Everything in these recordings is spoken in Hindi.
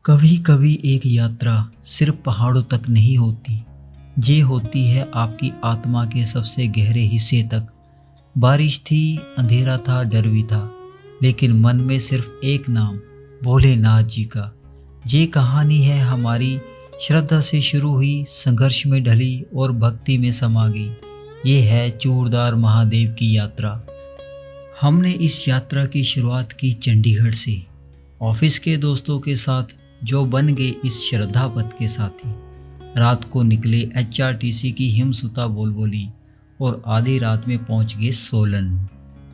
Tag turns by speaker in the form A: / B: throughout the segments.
A: कभी कभी एक यात्रा सिर्फ पहाड़ों तक नहीं होती, ये होती है आपकी आत्मा के सबसे गहरे हिस्से तक। बारिश थी, अंधेरा था, डर भी था, लेकिन मन में सिर्फ एक नाम, भोलेनाथ जी का। ये कहानी है हमारी, श्रद्धा से शुरू हुई, संघर्ष में ढली और भक्ति में समा गई। ये है चूड़धार महादेव की यात्रा। हमने इस यात्रा की शुरुआत की चंडीगढ़ से, ऑफिस के दोस्तों के साथ जो बन गए इस श्रद्धा पथ के साथी। रात को निकले एचआरटीसी की हिमसुता बोलबोली और आधी रात में पहुंच गए सोलन।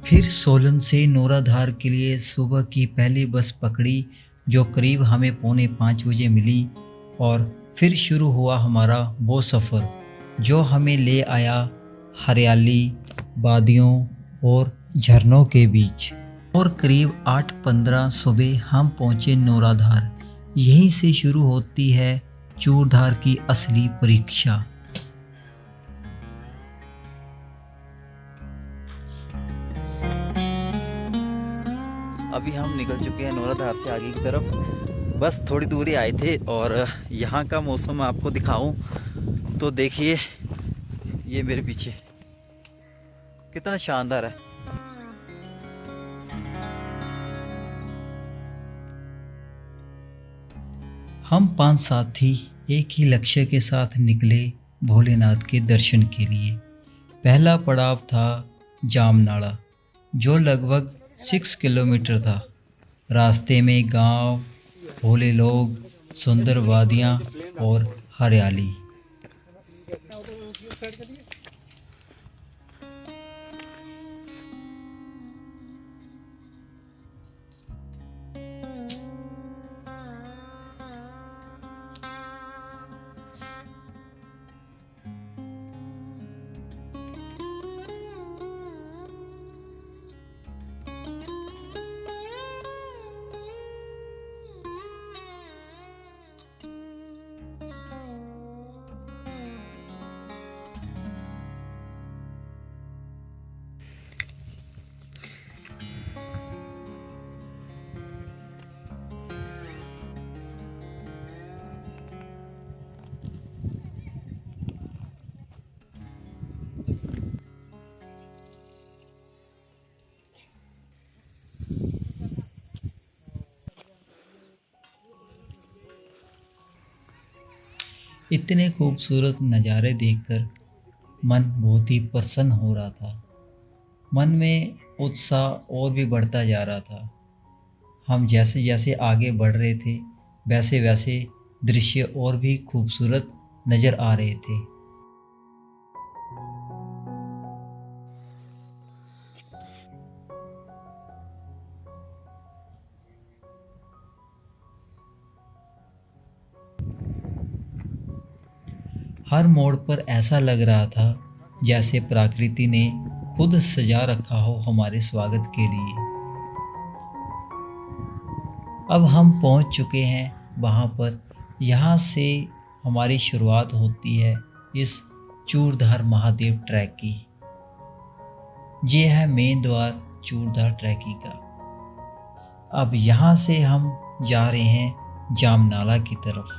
A: फिर सोलन से नौराधार के लिए सुबह की पहली बस पकड़ी, जो करीब हमें 4:45 मिली। और फिर शुरू हुआ हमारा वो सफ़र जो हमें ले आया हरियाली, वादियों और झरनों के बीच। और करीब 8:15 सुबह हम पहुँचे नौराधार। यहीं से शुरू होती है चूड़धार की असली परीक्षा।
B: अभी हम निकल चुके हैं नौराधार से आगे की तरफ। बस थोड़ी दूरी आए थे और यहाँ का मौसम आपको दिखाऊं तो देखिए, ये मेरे पीछे कितना शानदार है।
A: हम 5 साथी एक ही लक्ष्य के साथ निकले, भोलेनाथ के दर्शन के लिए। पहला पड़ाव था जामनाड़ा, जो लगभग 6 किलोमीटर था। रास्ते में गांव, भोले लोग, सुंदर वादियां और हरियाली। इतने खूबसूरत नज़ारे देखकर मन बहुत ही प्रसन्न हो रहा था। मन में उत्साह और भी बढ़ता जा रहा था। हम जैसे जैसे आगे बढ़ रहे थे, वैसे वैसे दृश्य और भी खूबसूरत नज़र आ रहे थे। हर मोड़ पर ऐसा लग रहा था जैसे प्रकृति ने खुद सजा रखा हो हमारे स्वागत के लिए। अब हम पहुंच चुके हैं वहां पर। यहाँ से हमारी शुरुआत होती है इस चूड़धार महादेव ट्रैक की। ये है मेन द्वार चूड़धार ट्रैकिंग का। अब यहाँ से हम जा रहे हैं जामनाला की तरफ।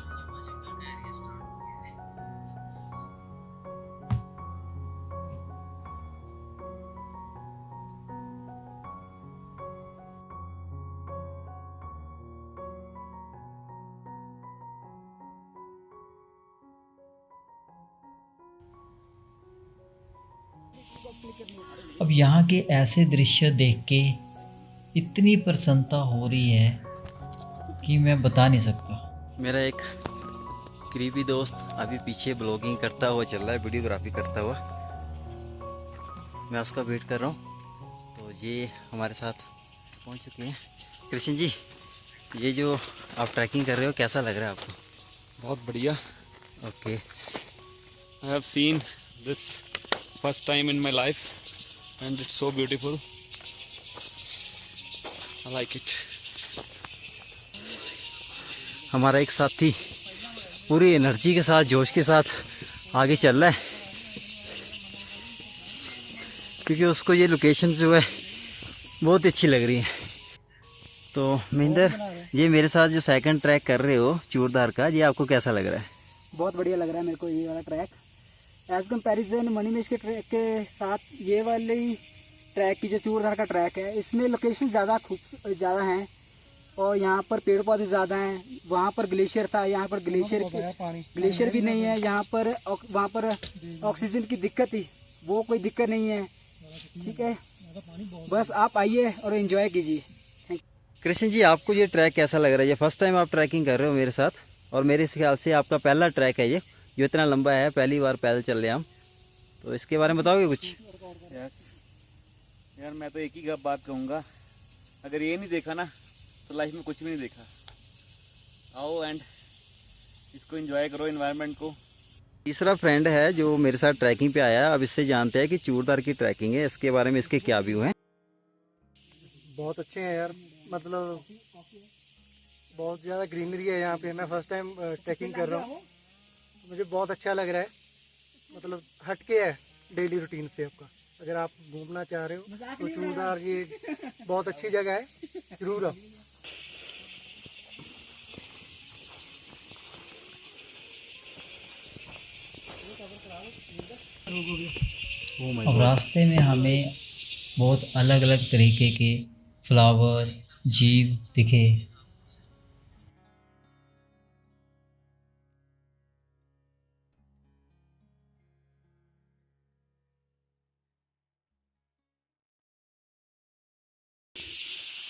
A: अब यहाँ के ऐसे दृश्य देख के इतनी प्रसन्नता हो रही है कि मैं बता नहीं सकता।
B: मेरा एक करीबी दोस्त अभी पीछे ब्लॉगिंग करता हुआ चल रहा है, वीडियोग्राफी करता हुआ। मैं उसका वेट कर रहा हूँ। तो ये हमारे साथ पहुँच चुके हैं। कृष्ण जी, ये जो आप ट्रैकिंग कर रहे हो, कैसा लग रहा है आपको?
C: बहुत बढ़िया।
B: Okay.
C: I have seen this first time in my life and it's so beautiful. I like it.
B: हमारा एक साथी पूरी एनर्जी के साथ, जोश के साथ आगे चल रहा है, क्योंकि उसको ये लोकेशन जो है बहुत अच्छी लग रही है। तो महेंद्र, ये मेरे साथ जो सेकंड ट्रैक कर रहे हो चूरधार का, ये आपको कैसा लग रहा है?
D: बहुत बढ़िया लग रहा है मेरे को ये वाला ट्रैक। एज कंपैरिजन मणिमहेश के ट्रैक के साथ ये वाली ट्रैक की जो चूरधार का ट्रैक है, इसमें लोकेशन ज़्यादा हैं और यहाँ पर पेड़ पौधे ज़्यादा हैं। वहाँ पर ग्लेशियर था, यहाँ पर ग्लेशियर भी नहीं है। यहाँ पर वहाँ पर ऑक्सीजन की दिक्कत थी, वो कोई दिक्कत नहीं है। ठीक है, बस आप आइए और एंजॉय कीजिए।
B: कृष्ण जी, आपको ये ट्रैक कैसा लग रहा है? ये फर्स्ट टाइम आप ट्रैकिंग कर रहे हो मेरे साथ, और मेरे ख्याल से आपका पहला ट्रैक है ये जो इतना लंबा है। पहली बार पैदल चल रहे हैं हम, तो इसके बारे में बताओगे कुछ?
C: यार मैं तो एक ही बात कहूँगा, अगर ये नहीं देखा ना तो लाइफ में कुछ भी नहीं देखा। आओ एंड इसको एंजॉय करो, एनवायरनमेंट को।
B: तीसरा फ्रेंड है जो मेरे साथ ट्रैकिंग पे आया है। अब इससे जानते हैं कि चूरधार की ट्रैकिंग है, इसके बारे में इसके क्या व्यू हैं।
E: बहुत अच्छे हैं यार, मतलब बहुत ज़्यादा ग्रीनरी है यहाँ पे। मैं फर्स्ट टाइम ट्रैकिंग कर रहा हूँ, तो मुझे बहुत अच्छा लग रहा है। मतलब हटके है डेली रूटीन से आपका। अगर आप घूमना चाह रहे हो तो चूरधार ये बहुत अच्छी जगह है, जरूर आओ।
A: अब रास्ते में हमें बहुत अलग अलग तरीके के फ्लावर, जीव दिखे।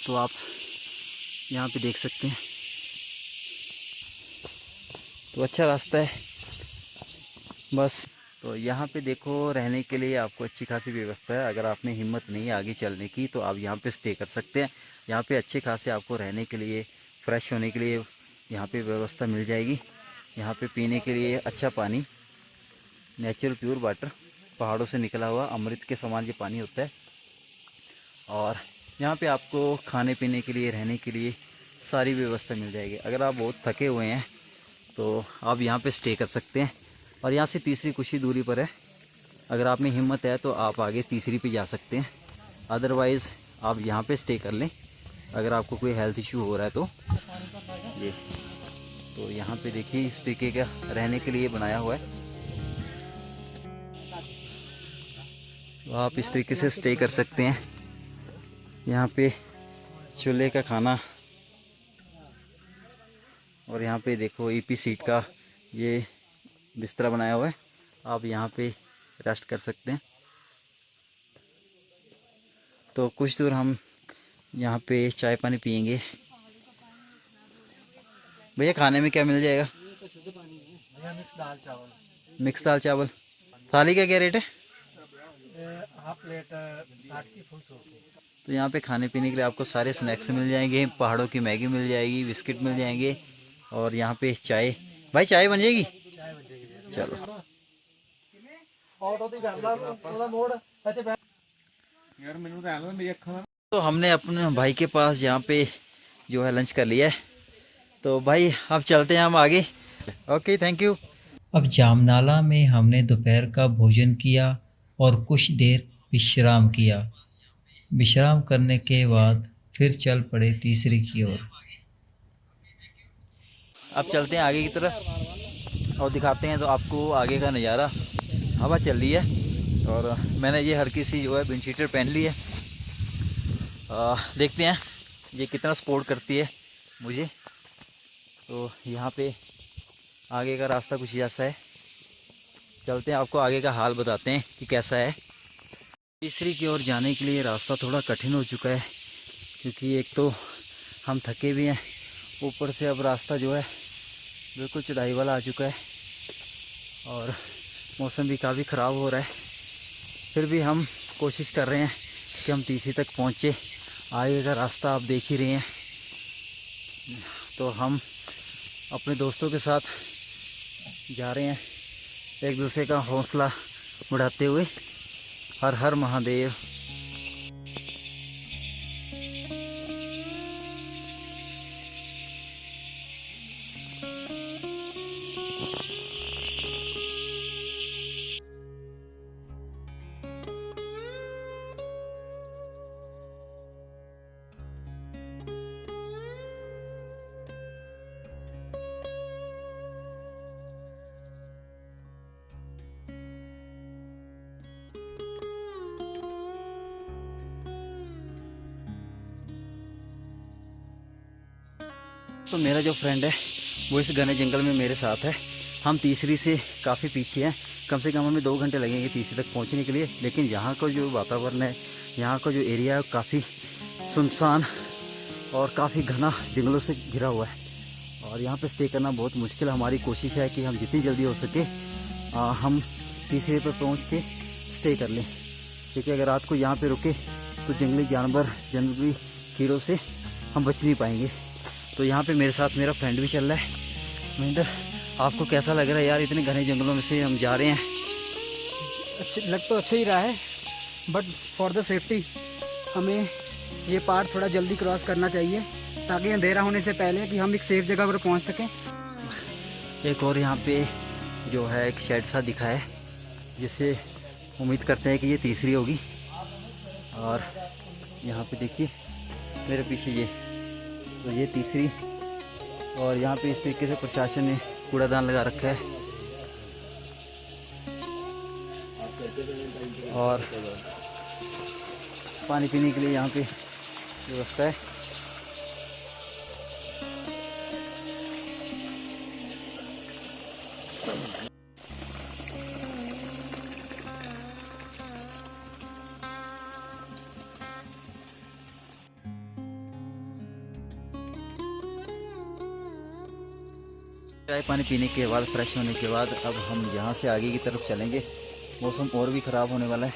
B: तो आप यहाँ पे देख सकते हैं, तो अच्छा रास्ता है बस। तो यहाँ पे देखो, रहने के लिए आपको अच्छी खासी व्यवस्था है। अगर आप में हिम्मत नहीं है आगे चलने की तो आप यहाँ पे स्टे कर सकते हैं। यहाँ पे अच्छे खासे आपको रहने के लिए, फ्रेश होने के लिए यहाँ पे व्यवस्था मिल जाएगी। यहाँ पे पीने के लिए अच्छा पानी, नेचुरल प्योर वाटर, पहाड़ों से निकला हुआ अमृत के समान ये पानी होता है। और यहाँ पे आपको खाने पीने के लिए, रहने के लिए सारी व्यवस्था मिल जाएगी। अगर आप बहुत थके हुए हैं तो आप यहाँ पे स्टे कर सकते हैं। और यहाँ से तीसरी कुछ ही दूरी पर है। अगर आप में हिम्मत है तो आप आगे तीसरी पे जा सकते हैं, अदरवाइज़ आप यहाँ पे स्टे कर लें अगर आपको कोई हेल्थ इशू हो रहा है तो। ये तो यहाँ पे देखिए इस तरीके का रहने के लिए बनाया हुआ है, तो आप इस तरीके से स्टे कर सकते हैं। यहाँ पे चूल्हे का खाना, और यहाँ पे देखो ईपी सीट का ये बिस्तरा बनाया हुआ है, आप यहाँ पे रेस्ट कर सकते हैं। तो कुछ दूर हम यहाँ पे चाय पानी पियेंगे। भैया खाने में क्या मिल जाएगा? मिक्स दाल चावल। थाली का क्या रेट है?
E: हाफ प्लेट 60 की, फुल 100 की।
B: तो यहाँ पे खाने पीने के लिए आपको सारे स्नैक्स मिल जाएंगे। पहाड़ों की मैगी मिल जाएगी, बिस्किट मिल जाएंगे, और यहाँ पे चाय। भाई चाय बन जाएगी? चलो। तो हमने अपने भाई के पास यहाँ पे जो है लंच कर लिया है, तो भाई अब चलते हैं हम आगे। Okay, thank you.
A: अब जामनाला में हमने दोपहर का भोजन किया और कुछ देर विश्राम किया। विश्राम करने के बाद फिर चल पड़े तीसरी की ओर।
B: अब चलते हैं आगे की तरफ और दिखाते हैं तो आपको आगे का नज़ारा। हवा चल रही है और मैंने ये हल्की सी जो है विंड शीटर पहन ली है। देखते हैं ये कितना सपोर्ट करती है मुझे। तो यहाँ पे आगे का रास्ता कुछ ऐसा है, चलते हैं आपको आगे का हाल बताते हैं कि कैसा है। तीसरी की ओर जाने के लिए रास्ता थोड़ा कठिन हो चुका है, क्योंकि एक तो हम थके भी हैं, ऊपर से अब रास्ता जो है बिल्कुल चढ़ाई वाला आ चुका है और मौसम भी काफ़ी ख़राब हो रहा है। फिर भी हम कोशिश कर रहे हैं कि हम तीसरी तक पहुँचे। आगे का रास्ता आप देख ही रहे हैं। तो हम अपने दोस्तों के साथ जा रहे हैं, एक दूसरे का हौसला बढ़ाते हुए। हर हर महादेव। दोस्तों मेरा जो फ्रेंड है वो इस घने जंगल में मेरे साथ है। हम तीसरी से काफ़ी पीछे हैं, कम से कम हमें 2 घंटे लगेंगे तीसरी तक पहुंचने के लिए। लेकिन यहाँ का जो वातावरण है, यहाँ का जो एरिया है काफ़ी सुनसान और काफ़ी घना जंगलों से घिरा हुआ है और यहाँ पे स्टे करना बहुत मुश्किल है। हमारी कोशिश है कि हम जितनी जल्दी हो सके हम तीसरे पर पहुँच के स्टे कर लें, क्योंकि अगर रात को यहाँ पे रुके तो जंगली जानवर, जंगली कीड़ों से हम बच नहीं पाएंगे। तो यहाँ पे मेरे साथ मेरा फ्रेंड भी चल रहा है। महेंद्र, आपको कैसा लग रहा है यार, इतने घने जंगलों में से हम जा रहे हैं?
D: लग तो अच्छा ही रहा है, बट फॉर द सेफ्टी हमें ये पार्ट थोड़ा जल्दी क्रॉस करना चाहिए ताकि अंधेरा होने से पहले कि हम एक सेफ जगह पर पहुंच सकें।
B: एक और यहाँ पे जो है एक शेड सा दिखा है, जिससे उम्मीद करते हैं कि ये तीसरी होगी। और यहाँ पे देखिए मेरे पीछे ये तीसरी, और यहाँ पे इस तरीके से प्रशासन ने कूड़ादान लगा रखा है और पानी पीने के लिए यहाँ पे व्यवस्था है। चाय पानी पीने के बाद, फ्रेश होने के बाद अब हम यहाँ से आगे की तरफ चलेंगे। मौसम और भी ख़राब होने वाला है,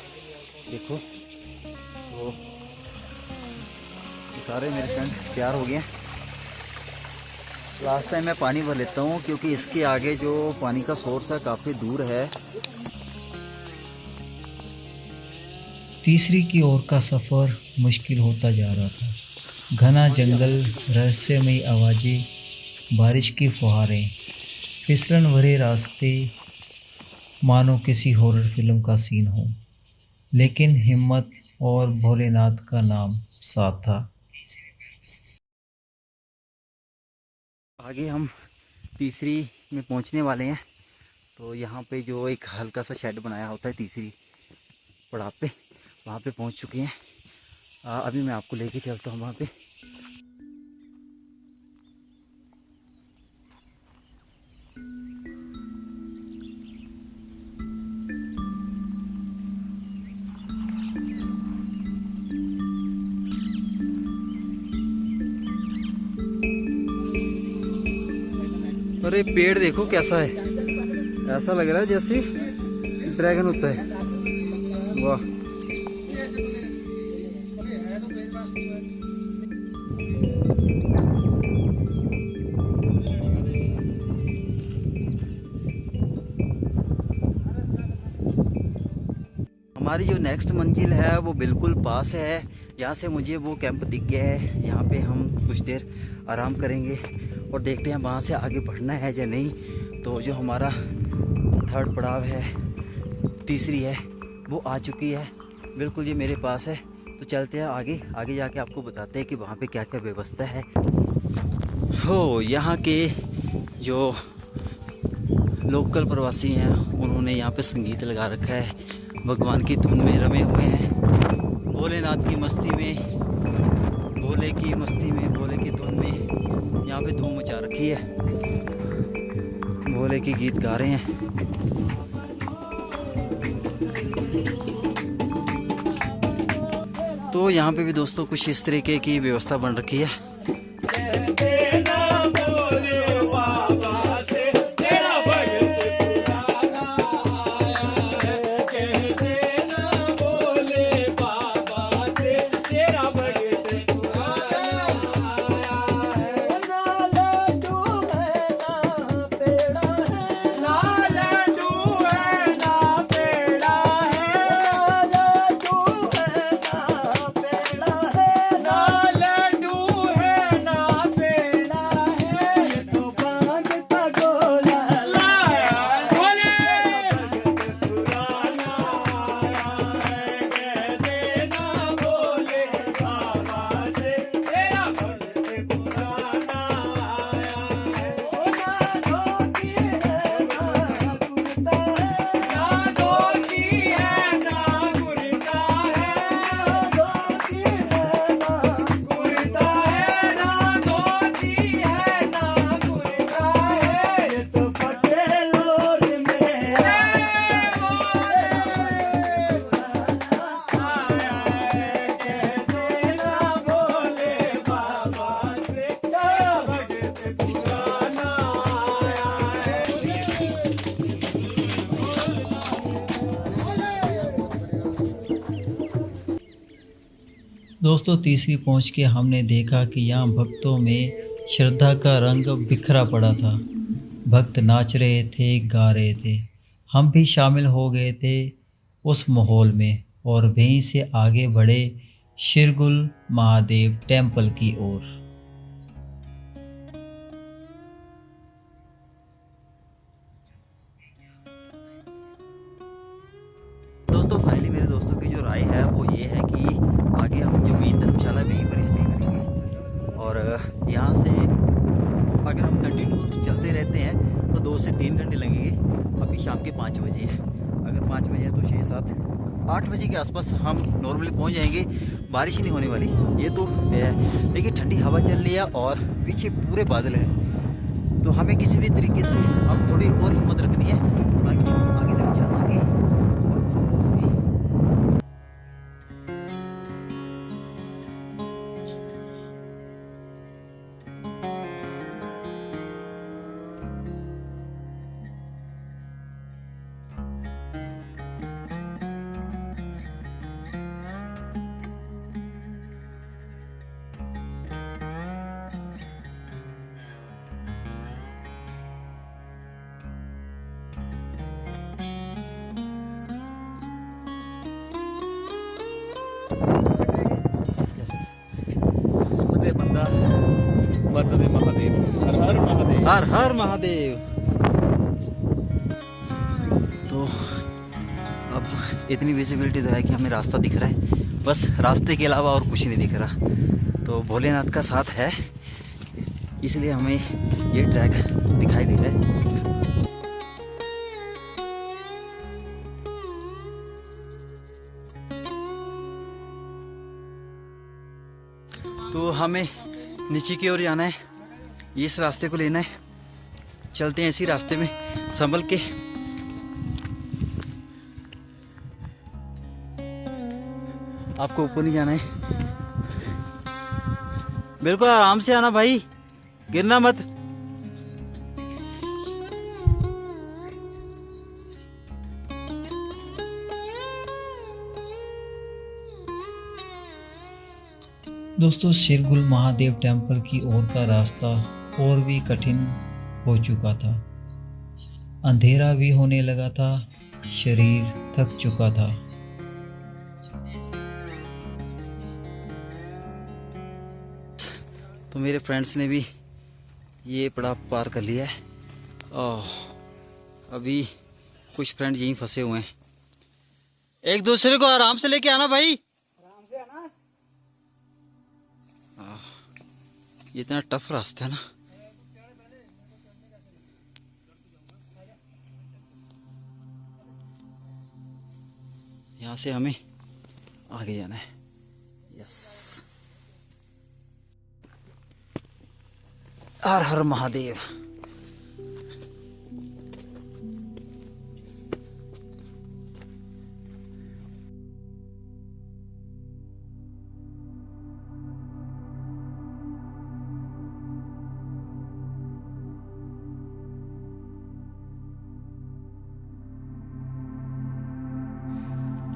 B: देखो। तो सारे मेरे फ्रेंड तैयार हो गए हैं। लास्ट टाइम मैं पानी भर लेता हूँ क्योंकि इसके आगे जो पानी का सोर्स है काफ़ी दूर है।
A: तीसरी की ओर का सफ़र मुश्किल होता जा रहा था। घना जंगल, रहस्यमयी आवाज़ें, बारिश की फुहारें, फिसलन भरे रास्ते, मानो किसी हॉरर फिल्म का सीन हो। लेकिन हिम्मत और भोलेनाथ का नाम साथ था।
B: आगे हम तीसरी में पहुंचने वाले हैं। तो यहाँ पे जो एक हल्का सा शेड बनाया होता है तीसरी पड़ाव पे, वहाँ पे पहुँच चुके हैं। अभी मैं आपको लेके चलता हूँ वहाँ पे। अरे पेड़ देखो कैसा है, ऐसा लग रहा है जैसे ड्रैगन होता है। वाह, हमारी जो नेक्स्ट मंजिल है वो बिल्कुल पास है। यहाँ से मुझे वो कैंप दिख गया है। यहाँ पे हम कुछ देर आराम करेंगे और देखते हैं वहाँ से आगे बढ़ना है या नहीं। तो जो हमारा थर्ड पड़ाव है, तीसरी है, वो आ चुकी है, बिल्कुल ये मेरे पास है। तो चलते हैं आगे। आगे जाके आपको बताते हैं कि वहाँ पे क्या क्या व्यवस्था है। हो, यहाँ के जो लोकल प्रवासी हैं उन्होंने यहाँ पे संगीत लगा रखा है, भगवान की धुन में रमे हुए हैं, भोलेनाथ की मस्ती में, भोले की मस्ती में, भोले की धुन में यहाँ पे धूम मचा रखी है। भोले के गीत गा रहे हैं। तो यहाँ पे भी दोस्तों कुछ इस तरीके की व्यवस्था बन रखी है।
A: दोस्तों तीसरी पहुंच के हमने देखा कि यहाँ भक्तों में श्रद्धा का रंग बिखरा पड़ा था। भक्त नाच रहे थे, गा रहे थे। हम भी शामिल हो गए थे उस माहौल में और वहीं से आगे बढ़े शिरगुल महादेव टेम्पल की ओर।
B: दोस्तों फाइनली मेरे दोस्तों की जो राय है वो ये है कि आगे हम जो मेन धर्मशाला है वहीं पर स्टे करेंगे। और यहाँ से अगर हम कंटिन्यू चलते रहते हैं तो 2 से 3 घंटे लगेंगे। अभी शाम के 5 बजे है, अगर 5 बजे है तो 6, 7, 8 बजे के आसपास हम नॉर्मली पहुँच जाएंगे। बारिश ही नहीं होने वाली ये तो है। देखिए ठंडी हवा चल रही है और पीछे पूरे बादल हैं, तो हमें किसी भी तरीके से अब थोड़ी और हिम्मत रखनी है ताकि हम आगे तक जा सकें।
C: बंदे महादेव, हर हर महादेव,
B: हर हर महादेव। तो अब इतनी विजिबिलिटी तो है कि हमें रास्ता दिख रहा है, बस रास्ते के अलावा और कुछ नहीं दिख रहा। तो भोलेनाथ का साथ है इसलिए हमें ये ट्रैक दिखाई दे रहा है। तो हमें नीचे की ओर जाना है, इस रास्ते को लेना है। चलते हैं इसी रास्ते में संभल के। आपको ऊपर नहीं जाना है, बिल्कुल आराम से आना भाई, गिरना मत।
A: दोस्तों शिरगुल महादेव टेम्पल की ओर का रास्ता और भी कठिन हो चुका था। अंधेरा भी होने लगा था, शरीर थक चुका था।
B: तो मेरे फ्रेंड्स ने भी ये पड़ाव पार कर लिया है और अभी कुछ फ्रेंड यहीं फंसे हुए हैं। एक दूसरे को आराम से लेके आना भाई,
D: आराम से आना।
B: ये इतना टफ रास्ता है ना। यहाँ से हमें आगे जाना है। यस, हर हर महादेव।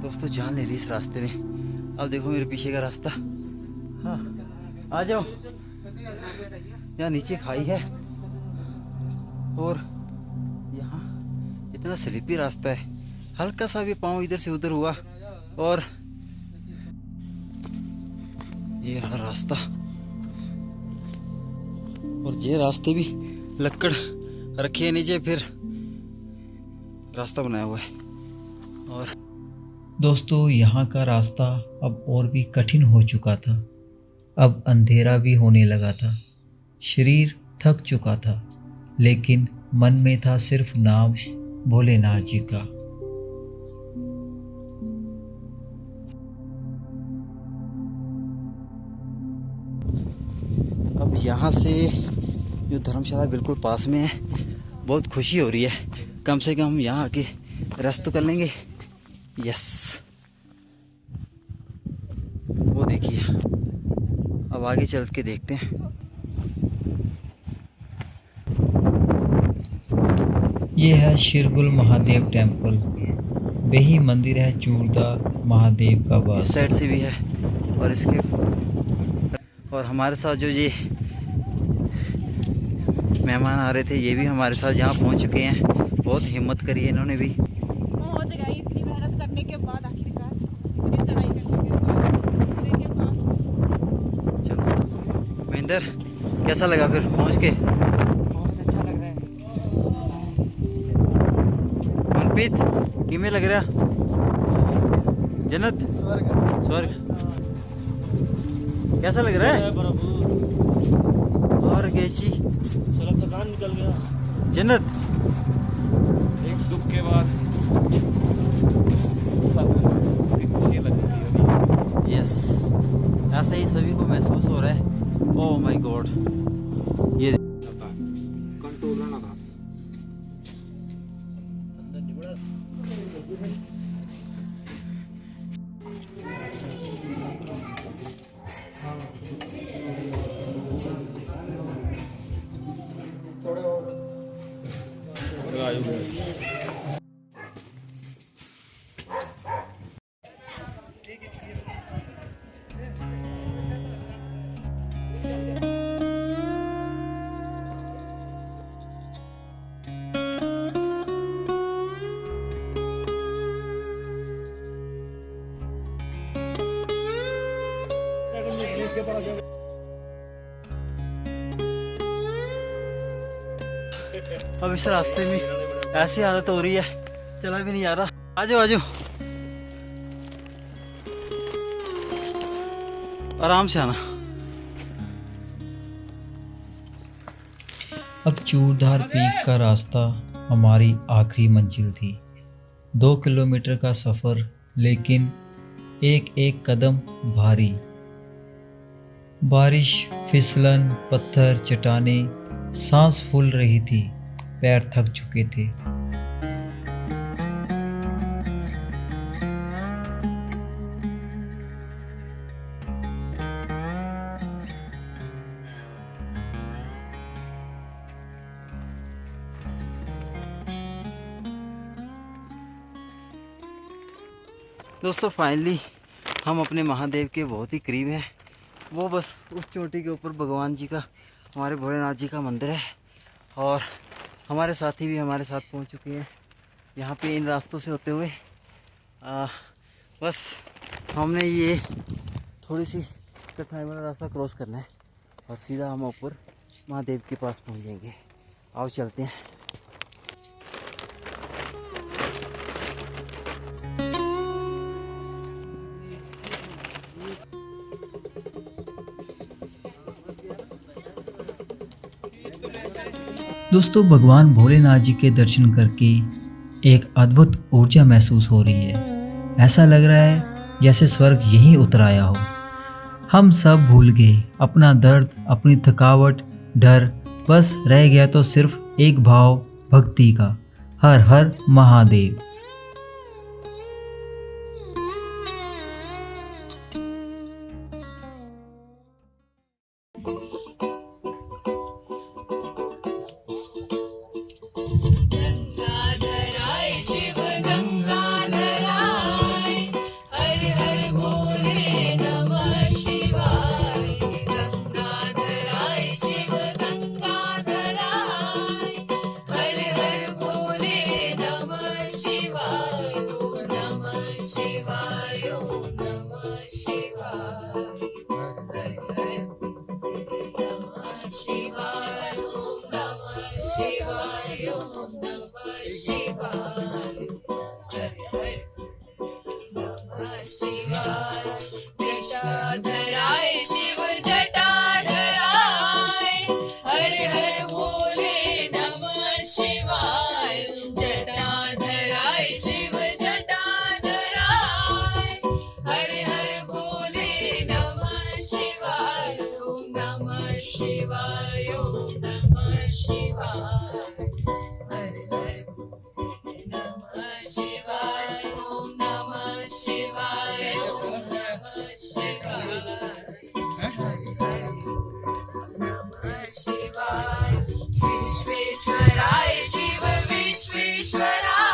B: दोस्तों जान ले ली इस रास्ते में। अब देखो मेरे पीछे का रास्ता। हाँ आ जाओ। यहाँ नीचे खाई है और यहाँ इतना स्लिपी रास्ता है, हल्का सा भी पाँव इधर से उधर हुआ और ये रहा रास्ता। और ये रास्ते भी लकड़ रखी है नीचे, फिर रास्ता बनाया हुआ है। और
A: दोस्तों यहाँ का रास्ता अब और भी कठिन हो चुका था। अब अंधेरा भी होने लगा था, शरीर थक चुका था, लेकिन मन में था सिर्फ नाम भोलेनाथ जी का।
B: अब यहाँ से जो धर्मशाला बिल्कुल पास में है, बहुत खुशी हो रही है। कम से कम हम यहाँ आके रेस्ट तो कर लेंगे। यस, वो देखिए। अब आगे चल के देखते हैं।
A: ये है शिरगुल महादेव टेम्पल। वही मंदिर है चूरदा महादेव का
B: इस
A: वास।
B: साइड से भी है और इसके और हमारे साथ जो ये मेहमान आ रहे थे ये भी हमारे साथ यहाँ पहुँच चुके हैं। बहुत हिम्मत करी है इन्होंने भी।
F: पहुंच गए इतनी मेहनत करने के बाद, आखिरकार इतनी चढ़ाई करने के बाद मंदिर के पास।
B: चलो महेंद्र, कैसा लगा फिर पहुँच के?
D: बहुत अच्छा लग रहा है।
B: मनप्रीत किमें लग रहा? जन्नत स्वर्ग कैसा लग रहा है? और कैसी
C: थकान निकल गया
B: जन्नत?
C: एक दुख के बाद खुशी लग रही है।
B: यस, ऐसा ही सभी को महसूस हो रहा है। ओह माय गॉड, ये
E: कंट्रोल ना था।
B: अब इस रास्ते में ऐसी हालत हो रही है, चला भी नहीं जा रहा। आ जाओ आ जाओ, आराम से आना।
A: अब चूरधार पीक का रास्ता हमारी आखिरी मंजिल थी। 2 किलोमीटर का सफ़र, लेकिन एक एक कदम भारी। बारिश, फिसलन, पत्थर, चट्टानें, सांस फूल रही थी, पैर थक चुके थे।
B: दोस्तों फाइनली हम अपने महादेव के बहुत ही करीब हैं। वो बस उस चोटी के ऊपर भगवान जी का, हमारे भोलेनाथ जी का मंदिर है। और हमारे साथी भी हमारे साथ पहुंच चुके हैं यहाँ पे इन रास्तों से होते हुए। बस हमने ये थोड़ी सी कठिनाई वाला रास्ता क्रॉस करना है और सीधा हम ऊपर महादेव के पास पहुंच जाएंगे। आओ चलते हैं।
A: दोस्तों, भगवान भोलेनाथ जी के दर्शन करके एक अद्भुत ऊर्जा महसूस हो रही है। ऐसा लग रहा है जैसे स्वर्ग यहीं उतर आया हो। हम सब भूल गए अपना दर्द, अपनी थकावट, डर। बस रह गया तो सिर्फ एक भाव, भक्ति का। हर हर महादेव।
F: गंगाधराय शिव गंगाधराय, हर हर भोले नमः शिवाय। गंगाधराय शिव गंगाधराय, हर हर भोले नमः शिवाय। ओम नमः शिवाय, ओम नमः शिवाय। हर हर नमः शिवाय, ओम नमः शिवाय, ओम नमः शिवाय। हर हर नमः शिवाय। जटाधराय शिव जटाधराय, हर हर भोले नमः शिवाय। जटाधराय शिव जटाधराय, हर हर भोले नमः शिवाय। ओम नमः शिवाय, ओम नमः शिवाय। हर हर नमः शिवाय, ओम नमः शिवाय, ओम नमः शिवाय। हर हर नमः शिवाय। विश्वेश्वराय शिव विश्वेश्वराय,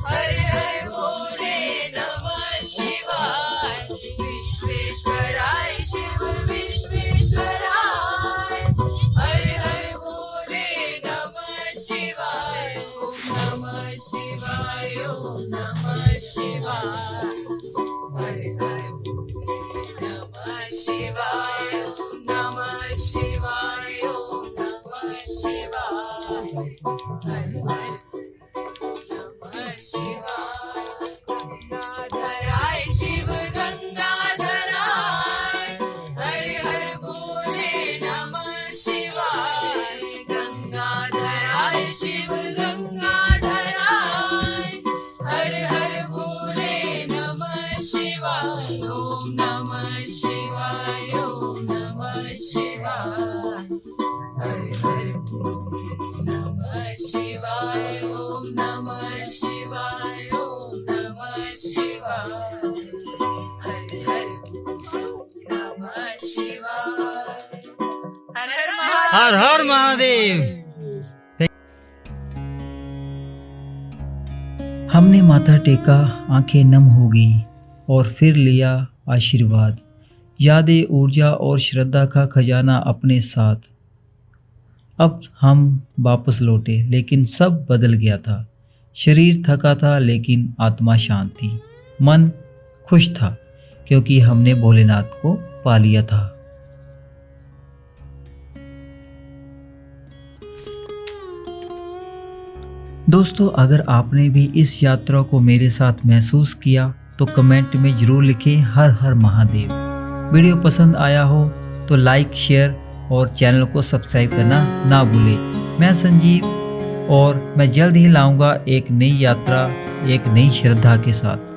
F: हर हर भोले नमः शिवाय। विश्वेश्वराय शिव विश्वेश्वराय,
G: शिवाय ओम नमः शिवाय ओम नमः शिवाय हर हर नमः शिवाय ओम नमः शिवाय ओम नमः शिवाय हर हर नमः शिवाय गंगाधराय शिव गंगाधराय हर हर भोले नमः शिवाय गंगाधराय शिव गंगाधराय हर हर भोले नमः शिवाय ओम नमः शिवाय ओम नमः शिवाय हर हर भोले नमः शिवाय ओम नमः शिवाय ओम नमः शिवाय हर हर नमः शिवाय हर हर महादेव।
A: हर हर महादेव। हमने माथा टेका, आंखें नम हो गई और फिर लिया आशीर्वाद। यादें, ऊर्जा और श्रद्धा का खजाना अपने साथ। अब हम वापस लौटे, लेकिन सब बदल गया था। शरीर थका था लेकिन आत्मा शांत थी। मन खुश था क्योंकि हमने भोलेनाथ को पा लिया था। दोस्तों, अगर आपने भी इस यात्रा को मेरे साथ महसूस किया तो कमेंट में ज़रूर लिखें हर हर महादेव। वीडियो पसंद आया हो तो लाइक, शेयर और चैनल को सब्सक्राइब करना ना भूलें। मैं संजीव और मैं जल्द ही लाऊंगा एक नई यात्रा, एक नई श्रद्धा के साथ।